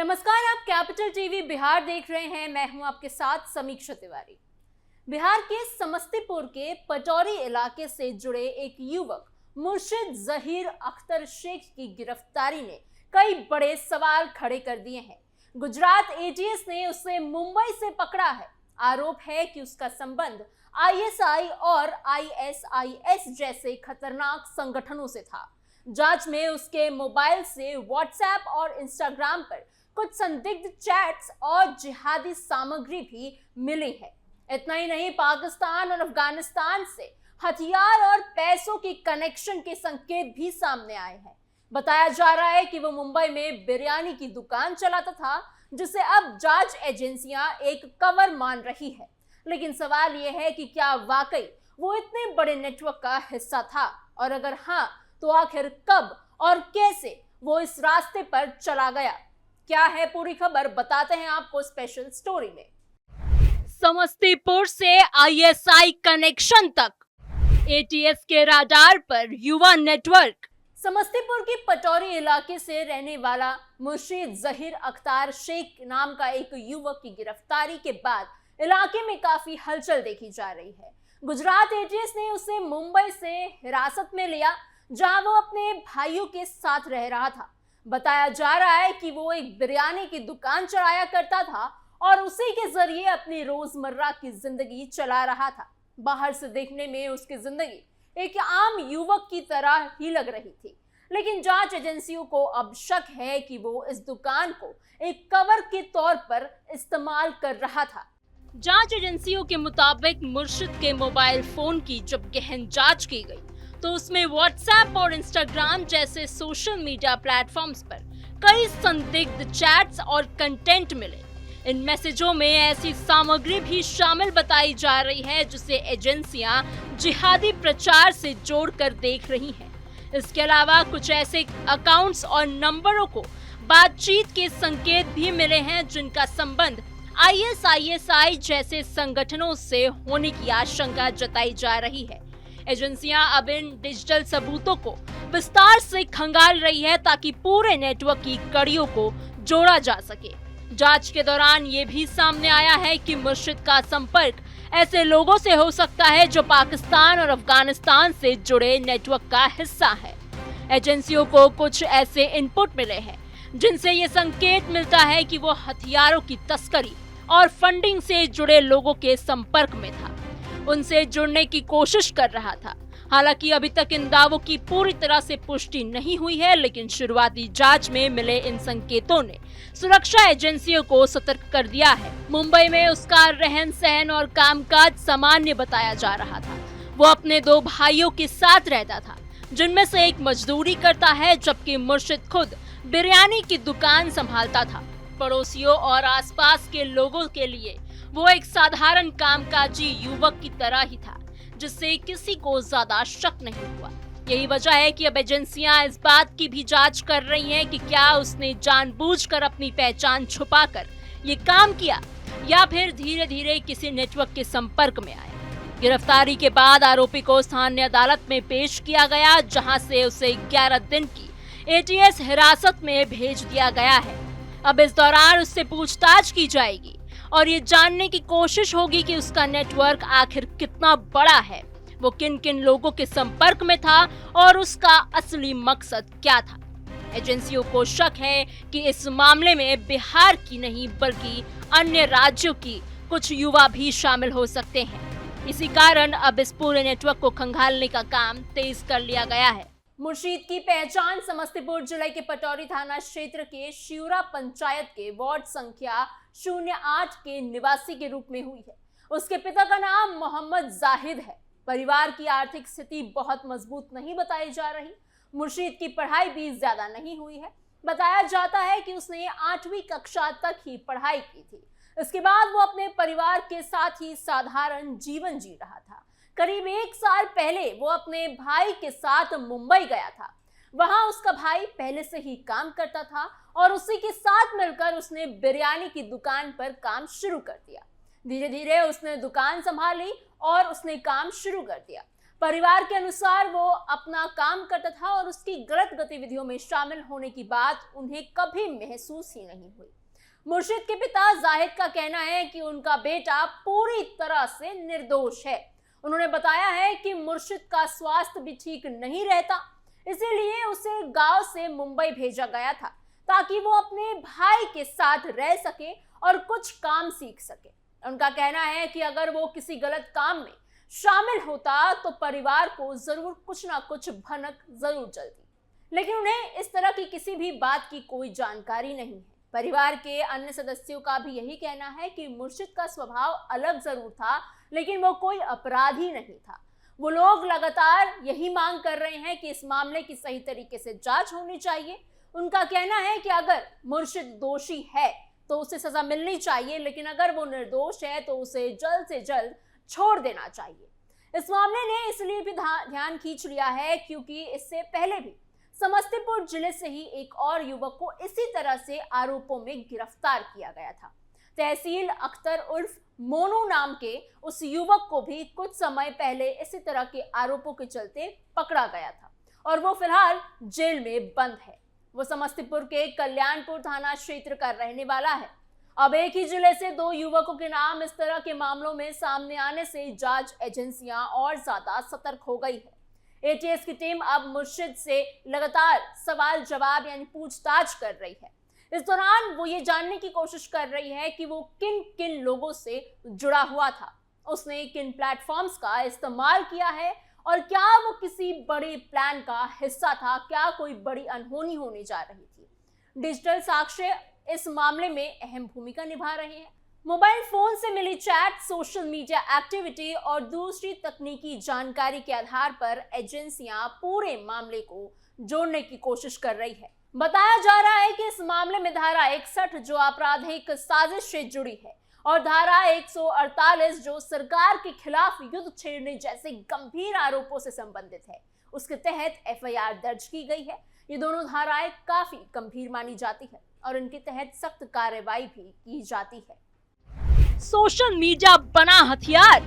नमस्कार, आप capital TV Bihar देख रहे हैं। मैं हूं आपके साथ समीक्षा तिवारी। बिहार के समस्तीपुर के पटौरी इलाके से जुड़े एक युवक मुर्शिद जहीर अख्तर शेख की गिरफ्तारी ने कई बड़े सवाल खड़े कर दिए हैं। गुजरात एटीएस ने उसे मुंबई से पकड़ा है। आरोप है कि उसका संबंध आईएसआई और आईएसआईएस जैसे खतरनाक संगठनों से था। जांच में उसके मोबाइल से व्हाट्सएप और इंस्टाग्राम पर कुछ संदिग्ध चैट्स और जिहादी सामग्री भी मिली है। इतना ही नहीं, पाकिस्तान और अफगानिस्तान से हथियार और पैसों के कनेक्शन के संकेत भी सामने आए हैं। बताया जा रहा है कि वो मुंबई में बिरयानी की दुकान चलाता था, जिसे अब जांच एजेंसियां एक कवर मान रही है। लेकिन सवाल यह है कि क्या वाकई वो इतने बड़े नेटवर्क का हिस्सा था, और अगर हाँ, तो आखिर कब और कैसे वो इस रास्ते पर चला गया। क्या है पूरी खबर, बताते हैं आपको स्पेशल स्टोरी में। समस्तीपुर से आईएसआई कनेक्शन तक, एटीएस के राडार पर युवा नेटवर्क। समस्तीपुर के पटौरी इलाके से रहने वाला मुर्शिद जहीर अख्तर शेख नाम का एक युवक की गिरफ्तारी के बाद इलाके में काफी हलचल देखी जा रही है। गुजरात एटीएस ने उसे मुंबई से हिरासत में लिया, जहां वो अपने भाइयों के साथ रह रहा था। बताया जा रहा है कि वो एक बिरयानी की दुकान चलाया करता था और उसी के जरिए अपनी रोजमर्रा की जिंदगी चला रहा था। बाहर से देखने में उसकी जिंदगी एक आम युवक की तरह ही लग रही थी, लेकिन जांच एजेंसियों को अब शक है कि वो इस दुकान को एक कवर के तौर पर इस्तेमाल कर रहा था। जांच एजेंसियों के मुताबिक मुर्शिद के मोबाइल फोन की जब गहन जांच की गई तो उसमें व्हाट्सएप और इंस्टाग्राम जैसे सोशल मीडिया प्लेटफॉर्म्स पर कई संदिग्ध चैट्स और कंटेंट मिले। इन मैसेजों में ऐसी सामग्री भी शामिल बताई जा रही है जिसे एजेंसियां जिहादी प्रचार से जोड़कर देख रही हैं। इसके अलावा कुछ ऐसे अकाउंट्स और नंबरों को बातचीत के संकेत भी मिले हैं जिनका संबंध आईएसआईएसआई जैसे संगठनों से होने की आशंका जताई जा रही है। एजेंसियां अब इन डिजिटल सबूतों को विस्तार से खंगाल रही है ताकि पूरे नेटवर्क की कड़ियों को जोड़ा जा सके। जांच के दौरान ये भी सामने आया है कि मुर्शिद का संपर्क ऐसे लोगों से हो सकता है जो पाकिस्तान और अफगानिस्तान से जुड़े नेटवर्क का हिस्सा है। एजेंसियों को कुछ ऐसे इनपुट मिले हैं जिनसे ये संकेत मिलता है कि वो हथियारों की तस्करी और फंडिंग से जुड़े लोगों के संपर्क में था, उनसे जुड़ने की कोशिश कर रहा था। हालांकि अभी तक इन दावों की पूरी तरह से पुष्टि नहीं हुई है, लेकिन शुरुआती जांच में मिले इन संकेतों ने सुरक्षा एजेंसियों को सतर्क कर दिया है। मुंबई में उसका रहन सहन और कामकाज सामान्य बताया जा रहा था। वो अपने दो भाइयों के साथ रहता था, जिनमें से एक मजदूरी करता है जबकि मुर्शिद खुद बिरयानी की दुकान संभालता था। पड़ोसियों और आसपास के लोगों के लिए वो एक साधारण कामकाजी युवक की तरह ही था, जिससे किसी को ज्यादा शक नहीं हुआ। यही वजह है कि अब एजेंसियां इस बात की भी जांच कर रही हैं कि क्या उसने जानबूझकर अपनी पहचान छुपाकर ये काम किया या फिर धीरे धीरे किसी नेटवर्क के संपर्क में आया। गिरफ्तारी के बाद आरोपी को स्थानीय अदालत में पेश किया गया, जहां से उसे 11 दिन की एटीएस हिरासत में भेज दिया गया है। अब इस दौरान उससे पूछताछ की जाएगी और ये जानने की कोशिश होगी कि उसका नेटवर्क आखिर कितना बड़ा है, वो किन किन लोगों के संपर्क में था और उसका असली मकसद क्या था। एजेंसियों को शक है कि इस मामले में बिहार की नहीं बल्कि अन्य राज्यों की कुछ युवा भी शामिल हो सकते हैं। इसी कारण अब इस पूरे नेटवर्क को खंगालने का काम तेज कर लिया गया है। मुर्शिद की पहचान समस्तीपुर जिले के पटौरी थाना क्षेत्र के शिवरा पंचायत के वार्ड संख्या 08 के निवासी के रूप में हुई है। उसके पिता का नाम मोहम्मद जाहिद है। परिवार की आर्थिक स्थिति बहुत मजबूत नहीं बताई जा रही। मुर्शिद की पढ़ाई भी ज्यादा नहीं हुई है। बताया जाता है कि उसने 8वीं कक्षा तक ही पढ़ाई की थी। इसके बाद वो अपने परिवार के साथ ही साधारण जीवन जी रहा था। करीब 1 साल पहले वो अपने भाई के साथ मुंबई गया था। वहां उसका भाई पहले से ही काम करता था और उसी के साथ मिलकर उसने बिरयानी की दुकान पर काम शुरू कर दिया। धीरे धीरे उसने दुकान संभाली और उसने काम शुरू कर दिया। परिवार के अनुसार वो अपना काम करता था और उसकी गलत गतिविधियों में शामिल होने की बात उन्हें कभी महसूस ही नहीं हुई। मुर्शिद के पिता जाहिद का कहना है कि उनका बेटा पूरी तरह से निर्दोष है। उन्होंने बताया है कि मुर्शिद का स्वास्थ्य भी ठीक नहीं रहता, इसीलिए उसे गांव से मुंबई भेजा गया था ताकि वो अपने भाई के साथ रह सके और कुछ काम सीख सके। उनका कहना है कि अगर वो किसी गलत काम में शामिल होता तो परिवार को जरूर कुछ ना कुछ भनक जरूर चलती, लेकिन उन्हें इस तरह की किसी भी बात की कोई जानकारी नहीं है। परिवार के अन्य सदस्यों का भी यही कहना है कि मुर्शिद का स्वभाव अलग जरूर था, लेकिन वो कोई अपराधी नहीं था। वो लोग लगातार यही मांग कर रहे हैं कि इस मामले की सही तरीके से जांच होनी चाहिए। उनका कहना है कि अगर मुर्शिद दोषी है तो उसे सजा मिलनी चाहिए, लेकिन अगर वो निर्दोष है तो उसे जल्द से जल्द छोड़ देना चाहिए। इस मामले ने इसलिए भी ध्यान खींच लिया है क्योंकि इससे पहले भी समस्तीपुर जिले से ही एक और युवक को इसी तरह से आरोपों में गिरफ्तार किया गया था। तहसील अख्तर उर्फ मोनू नाम के उस युवक को भी कुछ समय पहले इसी तरह के आरोपों के चलते पकड़ा गया था और वो फिलहाल जेल में बंद है। वो समस्तीपुर के कल्याणपुर थाना क्षेत्र का रहने वाला है। अब एक ही जिले से दो युवकों के नाम इस तरह के मामलों में सामने आने से जांच एजेंसियां और ज्यादा सतर्क हो गई है। एटीएस की टीम अब मुर्शिद से लगातार सवाल जवाब यानी पूछताछ कर रही है। इस दौरान वो ये जानने की कोशिश कर रही है कि वो किन किन लोगों से जुड़ा हुआ था, उसने किन प्लेटफॉर्म्स का इस्तेमाल किया है और क्या वो किसी बड़े प्लान का हिस्सा था, क्या कोई बड़ी अनहोनी होने जा रही थी। डिजिटल साक्ष्य इस मामले में अहम भूमिका निभा रहे हैं। मोबाइल फोन से मिली चैट, सोशल मीडिया एक्टिविटी और दूसरी तकनीकी जानकारी के आधार पर एजेंसियां पूरे मामले को जोड़ने की कोशिश कर रही है। बताया जा रहा है कि इस मामले में धारा 61 जो आपराधिक साजिश से जुड़ी है और धारा 148 जो सरकार के खिलाफ युद्ध छेड़ने जैसे गंभीर आरोपों से संबंधित है, उसके तहत एफआईआर दर्ज की गई है। ये दोनों धाराएं काफी गंभीर मानी जाती है और इनके तहत सख्त कार्रवाई भी की जाती है। सोशल मीडिया बना हथियार,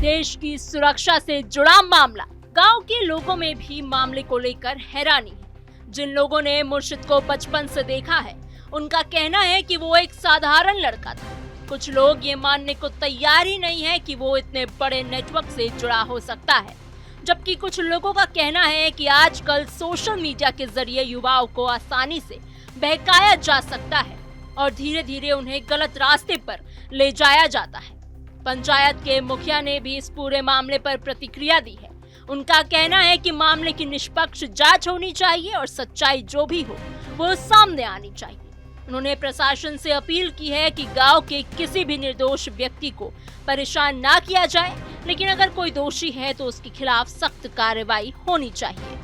देश की सुरक्षा से जुड़ा मामला। गांव के लोगों में भी मामले को लेकर हैरानी है। जिन लोगों ने मुर्शिद को बचपन से देखा है, उनका कहना है कि वो एक साधारण लड़का था। कुछ लोग ये मानने को तैयार ही नहीं है कि वो इतने बड़े नेटवर्क से जुड़ा हो सकता है, जबकि कुछ लोगों का कहना है कि आजकल सोशल मीडिया के जरिए युवाओं को आसानी से बहकाया जा सकता है और धीरे धीरे उन्हें गलत रास्ते पर ले जाया जाता है। पंचायत के मुखिया ने भी इस पूरे मामले पर प्रतिक्रिया दी है। उनका कहना है कि मामले की निष्पक्ष जांच होनी चाहिए और सच्चाई जो भी हो वो सामने आनी चाहिए। उन्होंने प्रशासन से अपील की है कि गांव के किसी भी निर्दोष व्यक्ति को परेशान ना किया जाए, लेकिन अगर कोई दोषी है तो उसके खिलाफ सख्त कार्रवाई होनी चाहिए।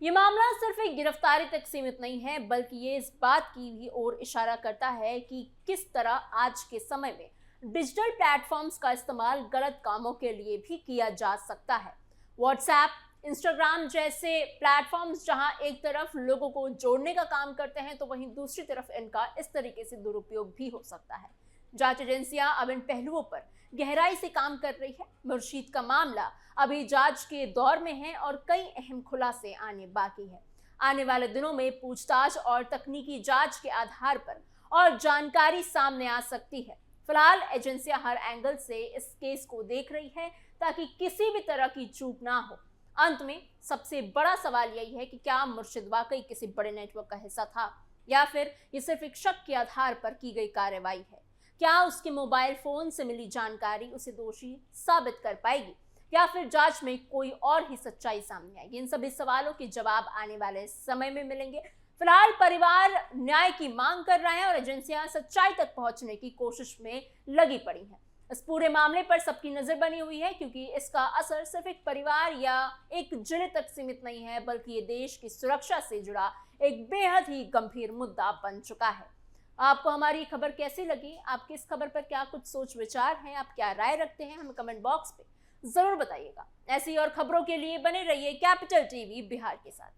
ये मामला सिर्फ एक गिरफ्तारी तक सीमित नहीं है, बल्कि ये इस बात की भी ओर इशारा करता है कि किस तरह आज के समय में डिजिटल प्लेटफॉर्म्स का इस्तेमाल गलत कामों के लिए भी किया जा सकता है। व्हाट्सएप, इंस्टाग्राम जैसे प्लेटफॉर्म्स जहां एक तरफ लोगों को जोड़ने का काम करते हैं तो वहीं दूसरी तरफ इनका इस तरीके से दुरुपयोग भी हो सकता है। जांच एजेंसियां अब इन पहलुओं पर गहराई से काम कर रही है। मुर्शिद का मामला अभी जांच के दौर में है और कई अहम खुलासे आने बाकी है। आने वाले दिनों में पूछताछ और तकनीकी जांच के आधार पर और जानकारी सामने आ सकती है। फिलहाल एजेंसियां हर एंगल से इस केस को देख रही है ताकि किसी भी तरह की चूक ना हो। अंत में सबसे बड़ा सवाल यही है कि क्या मुर्शिद वाकई किसी बड़े नेटवर्क का हिस्सा था या फिर ये सिर्फ एक शक के आधार पर की गई कार्रवाई है। क्या उसके मोबाइल फोन से मिली जानकारी उसे दोषी साबित कर पाएगी या फिर जांच में कोई और ही सच्चाई सामने आएगी? इन सभी सवालों के जवाब आने वाले समय में मिलेंगे। फिलहाल परिवार न्याय की मांग कर रहा है और एजेंसियां सच्चाई तक पहुंचने की कोशिश में लगी पड़ी हैं। इस पूरे मामले पर सबकी नजर बनी हुई है क्योंकि इसका असर सिर्फ एक परिवार या एक जिले तक सीमित नहीं है, बल्कि ये देश की सुरक्षा से जुड़ा एक बेहद ही गंभीर मुद्दा बन चुका है। आपको हमारी खबर कैसी लगी? आपकी इस खबर पर क्या कुछ सोच विचार हैं? आप क्या राय रखते हैं? हमें कमेंट बॉक्स पे जरूर बताइएगा। ऐसी और खबरों के लिए बने रहिए कैपिटल टीवी बिहार के साथ।